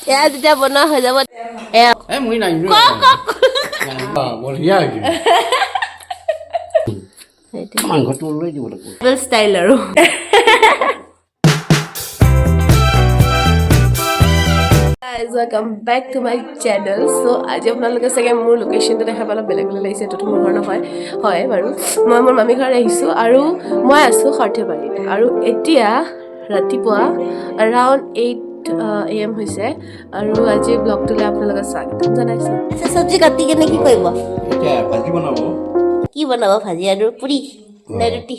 এয়া যেতিয়া বনোৱা হৈ যাব এয়া মই নাই বঢ়িয়া মাংসটো লৈ দিব লাগিব ষ্টাইল আৰু guys welcome back to my channel so আজি আপোনালোকে চাগে মোৰ লোকেশনটো দেখা পালে বেলেগ বেলেগ লাগিছে তো মোৰ ঘৰ নহয় হয় বাৰু মই মোৰ মামী ঘৰ আহিছো আৰু মই আছো sarthebariত আৰু এতিয়া ৰাতিপুৱা around 8 am হৈছে আৰু আজি ব্লগটোলে আপোনালোকক স্বাগতম জনাইছো আচ্ছা সবজি কাটি কেনে কি কৰিব এতিয়া ভাজি বনাব কি বনাব ভাজি আৰু পুৰি নে ৰুটি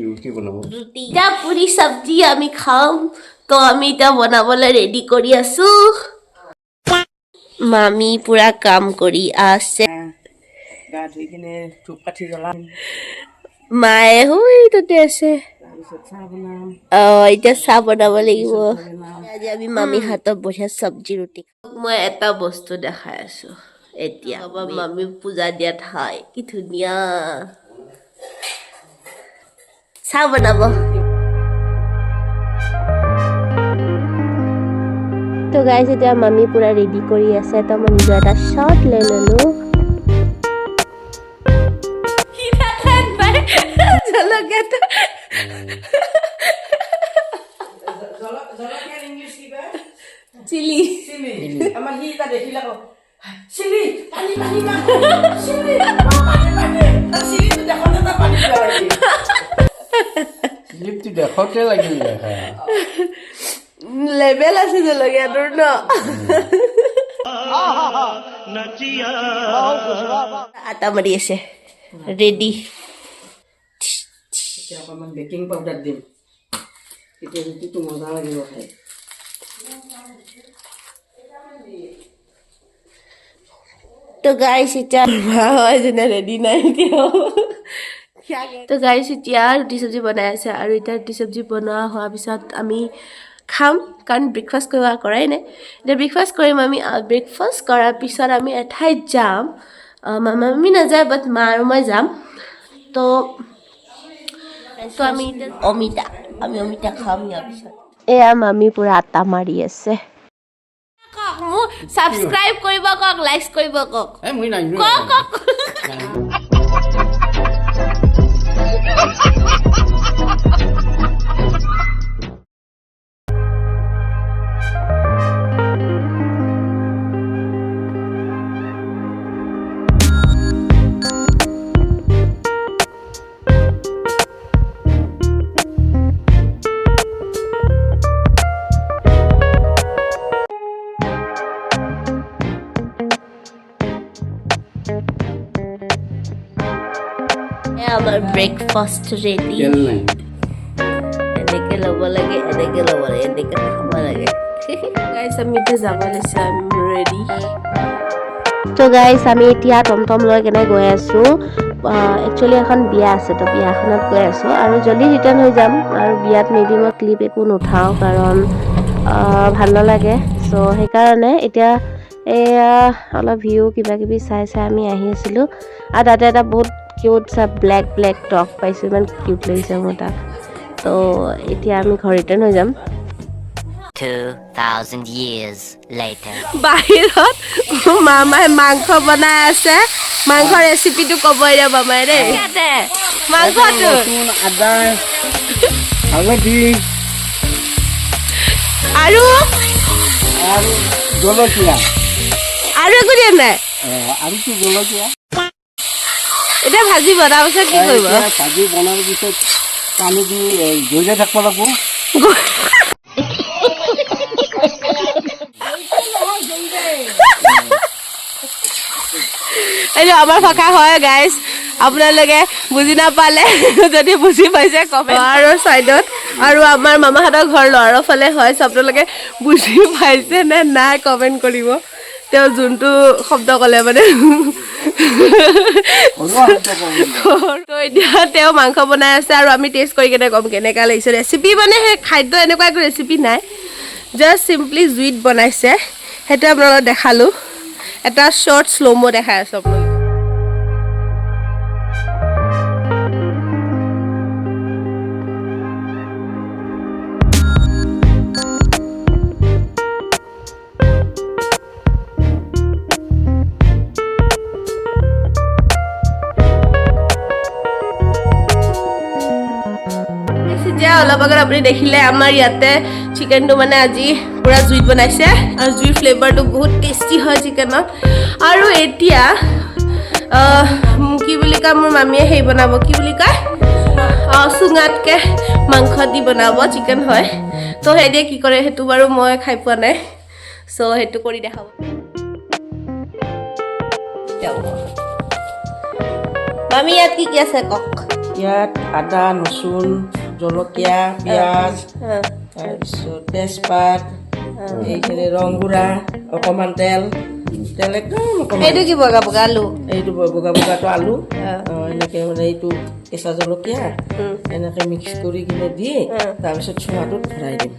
ৰুটি বনাব ৰুটি যা পুৰি সবজি আমি খাম তো আমি এটা বনাবলৈ ৰেডি কৰি আছো মামি পুৰা কাম কৰি আছে গা ধুই কিনে ধূপ কাঠি জ্বলাম মায়ে হৈ তাতে আছে চাহ বনাম এতিয়া চাহ বনাব লাগিব আজি আমি মামী হাতত বঢ়িয়া চব্জি ৰুটি মই এটা বস্তু দেখাই আছো এতিয়া মামী পূজা দিয়াত হয় কি ধুনীয়া চাহ বনাব তো গাইজ এতিয়া মামী পুৰা ৰেডি কৰি আছে তো মই নিজৰ এটা শ্বট লৈ ললো চিলি আমাৰ সি এটা দেখিলে আকৌ চিলি পানী পানী চিলি পানী চিলিটো দেখোতে এটা পানী পেলাই চিলিপটো দেখোতে লাগিল দেখা লেভেল আছে জলকীয়াটোৰ ন আটা মাৰি আছে ৰেডি এতিয়া অকণমান বেকিং পাউডাৰ দিম তেতিয়া ৰুটিটো মজা লাগিব খাই তো গাইছ এতিয়া হয় যেনে ৰেডি নাই এতিয়াও তো গাইছ এতিয়া ৰুটি চব্জি বনাই আছে আৰু এতিয়া ৰুটি চব্জি বনোৱা হোৱাৰ পিছত আমি খাম কাৰণ ব্ৰেকফাষ্ট কৰাই নাই এতিয়া ব্ৰেকফাষ্ট কৰিম আমি ব্ৰেকফাষ্ট কৰাৰ পিছত আমি এঠাইত যাম মামী নাযায় বাট মা আৰু মই যাম তো আমি অমিতা খাম ইয়াৰ পিছত এয়া মামী পুৰা আটা মাৰি আছে মোক সাবস্ক্ৰাইব কৰিব কক লাইক কৰিব কক মই নাই কক আমাৰ ব্ৰেকফাষ্ট ৰেডি এনেকে ল'ব লাগে এনেকে খাব লাগে গাইছ আমি এতিয়া যাব লৈছে আমি ৰেডি তো গাইছ আমি এতিয়া টমটম লৈ কেনে গৈ আছো একচুৱেলি এখন বিয়া আছে তো বিয়াখনত গৈ আছো আৰু জল্দি ৰিটাৰ্ণ হৈ যাম আৰু বিয়াত মেবি মই ক্লিপ একো নুঠাওঁ কাৰণ ভাল নালাগে চ' সেইকাৰণে এতিয়া এয়া অলপ ভিউ কিবা কিবি চাই আমি আহি আছিলোঁ আৰু তাতে এটা বহুত কিউট চা ব্লেক টক পাইছোঁ ইমান কিউট লাগিছে মোৰ তাক তো এতিয়া আমি ঘৰ ৰিটাৰ্ণ হৈ যাম 2000 years later বাহিৰত মামাই মাংস বনাই আছে মাংস ৰেচিপিটো ক'বই দিয়া মামাই দেই মাংসটো আদা হালধি আৰু জলকীয়া আৰু একো দিয়া নাই আৰু কি জলকীয়া এতিয়া ভাজি বনাৰ পিছত কি কৰিব ভাজি বনাৰ পিছত পানী দি জড়িয়াই থাকিব লাগিব এইটো আমাৰ ভাষা হয় গাইজ আপোনালোকে বুজি নাপালে যদি বুজি পাইছে কমেণ্ট আৰু ছাইডত আৰু আমাৰ মামাহঁতৰ ঘৰ ল'ৰাৰ ফালে হয় আপোনালোকে বুজি পাইছে নে নাই কমেণ্ট কৰিব তেওঁ যোনটো শব্দ ক'লে মানে তো এতিয়া তেওঁ মাংস বনাই আছে আৰু আমি টেষ্ট কৰি কেনে ক'ম কেনেকুৱা লাগিছে ৰেচিপি মানে সেই খাদ্য এনেকুৱা একো ৰেচিপি নাই জাষ্ট চিম্পলি জুইত বনাইছে সেইটো আপোনালোকক দেখালোঁ এটা শ্বৰ্ট শ্ল'মো দেখাই আছোঁ আপোনালোকক আগত আপুনি দেখিলে আমাৰ ইয়াতে চিকেনটো মানে আজি পুৰা জুইত বনাইছে আৰু জুইৰ ফ্লেভাৰটো বহুত টেষ্টি হয় চিকেনত আৰু এতিয়া কি বুলি কয় মোৰ মামীয়ে সেই বনাব কি বুলি কয় চুঙাতকে মাংস দি বনাব চিকেন হয় তো সেইদে কি কৰে সেইটো বাৰু মই খাই পোৱা নাই চ' সেইটো কৰি দেখাব মামী ইয়াত কি আছে কক ইয়াত আদা ৰচুন জলকীয়া পিঁয়াজ তাৰপিছত তেজপাত এইখিনি ৰং গুড়া অকণমান তেল একদম অকণমান এইটো কি বগা বগা আলু এইটো বগা বগাটো আলু এনেকৈ মানে এইটো কেঁচা জলকীয়া এনেকৈ মিক্স কৰি কিনে দি তাৰপিছত চুঙাটোত ভৰাই দিম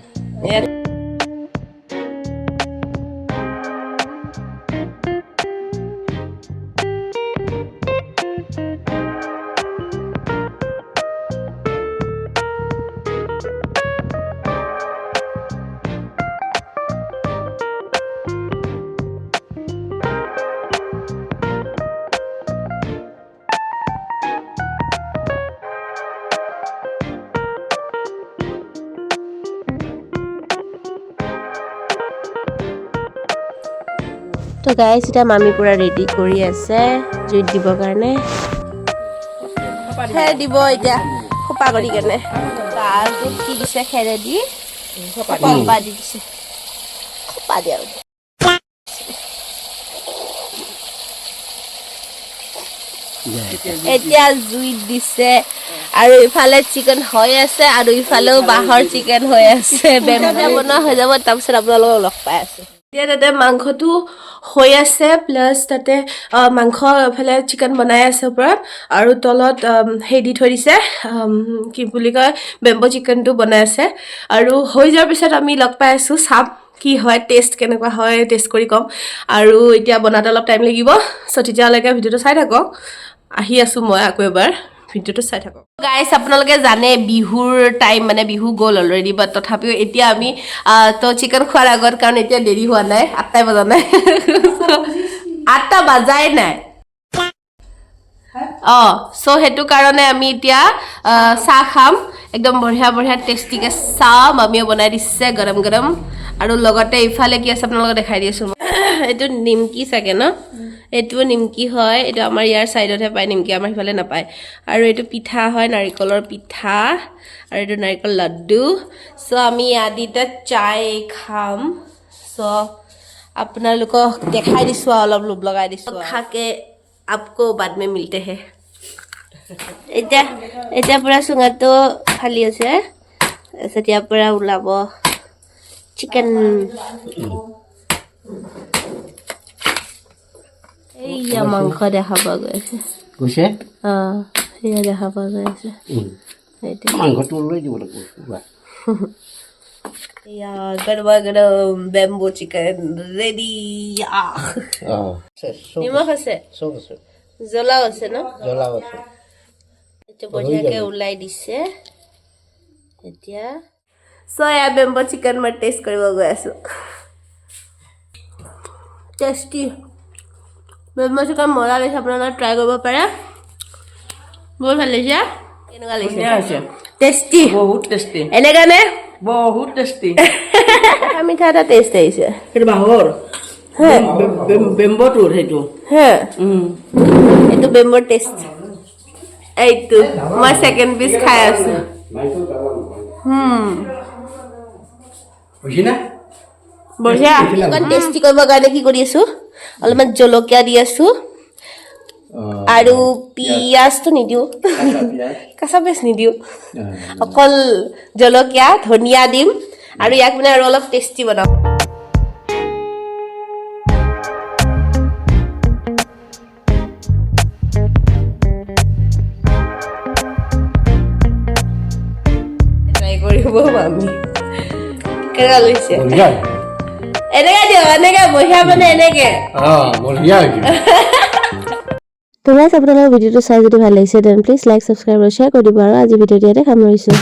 তো গাইজ এতিয়া মামী পুৰা ৰেডি কৰি আছে জুইত দিবৰ কাৰণে খেৰ দিব এতিয়া খোপা কৰি কেনে তাৰপিছত কি দিছে খেৰেদি খোপা দি দিছে খোপা দিয়া এতিয়া জুইত দিছে আৰু ইফালে চিকেন হৈ আছে আৰু ইফালেও বাঁহৰ চিকেন হৈ আছে বনোৱা হৈ যাব তাৰপিছত আপোনালোকক লগ পাই আছে এতিয়া তাতে মাংসটো হৈ আছে প্লাছ তাতে মাংস এফালে চিকেন বনাই আছে ওপৰত আৰু তলত সেই দি থৈ দিছে কি বুলি কয় বেম্বো চিকেনটো বনাই আছে আৰু হৈ যোৱাৰ পিছত আমি লগ পাই আছোঁ চাম কি হয় টেষ্ট কেনেকুৱা হয় টেষ্ট কৰি ক'ম আৰু এতিয়া বনাওঁতে অলপ টাইম লাগিব চ' তেতিয়ালৈকে ভিডিঅ'টো চাই থাকক আহি আছোঁ মই আকৌ এবাৰ ভিডিঅ'টো চাই থাকক গাইজ আপোনালোকে জানে বিহুৰ টাইম মানে বিহু গ'ল অলৰেডি বাট তথাপিও এতিয়া আমি তো চিকেন খোৱাৰ আগত কাৰণ এতিয়া দেৰি হোৱা নাই 8টাই বজা নাই 8টা বাজাই নাই চ' সেইটো কাৰণে আমি এতিয়া চাহ খাম একদম বঢ়িয়া বঢ়িয়া টেষ্টিকৈ চাহ মামীয়ে বনাই দিছে গৰম গৰম আৰু লগতে ইফালে কি আছে আপোনালোকক দেখাই দি আছোঁ এইটো নিমকি চাগে ন এইটো নিমকি হয় এইটো আমাৰ ইয়াৰ ছাইডতহে পায় নিমকি আমাৰ সিফালে নাপায় আৰু এইটো পিঠা হয় নাৰিকলৰ পিঠা আৰু এইটো নাৰিকল লাড্ডু চ' আমি আদিতে চাই খাম চ' আপোনালোকক দেখাই দিছোঁ অলপ লোভ লগাই দিছোঁ খাকে आपको बाद में मिलते हैं এতিয়া পুৰা চুঙাটো খালি আছে তাৰপিছত ইয়াৰ পৰা ওলাব চিকেন এইয়া মাংস দেখা পোৱা গৈ আছে গৈছে সেয়া দেখা পোৱা গৈ আছে মাংসটো লৈ দিব লাগিব এয়া গৰমা গৰম বেম্বো চিকেন ৰেডি নিমখ আছে চব আছে জ্বলাও আছে ন জ্বলাও আছে এইটো বঢ়িয়াকৈ ওলাই দিছে এতিয়া চ' এয়া বেম্বো চিকেন মই টেষ্ট কৰিব গৈ আছোঁ টেষ্টি বেম্বো চিকেন মজা লাগিছে আপোনালোকে ট্ৰাই কৰিব পাৰে বহুত ভাল লাগিছে কেনেকুৱা লাগিছে টেষ্টি বহুত টেষ্টি এনেকুৱা নে বহুত টেষ্টি মিঠা এটা টেষ্ট আহিছে সেইটো বাঁহৰ বেম্বটোৰ সেইটো হে এইটো বেম্বৰ টেষ্ট এইটো মই ছেকেণ্ড পিচ খাই আছোঁ বঢ়িয়া অকণ টেষ্টি কৰিবৰ কাৰণে কি কৰি আছোঁ অলপমান জলকীয়া দি আছোঁ আৰু পিঁয়াজটো নিদিওঁ কেঁচা পিঁয়াজ নিদিওঁ অকল জলকীয়া ধনিয়া দিম আৰু ইয়াক মানে আৰু অলপ টেষ্টি বনাম ট্ৰাই কৰিব আমি কেনেকুৱা লাগিছে এনেকে দিওঁ এনেকে বঢ়িয়া মানে এনেকে বঢ়িয়া তো গাইজ আপোনালোকৰ ভিডিঅ'টো চাই যদি ভাল লাগিছে দেন প্লিজ লাইক ছাবস্ক্ৰাইব আৰু শ্বেয়াৰ কৰি দিব আৰু আজি ভিডিঅ'টো ইয়াতে সামৰিছোঁ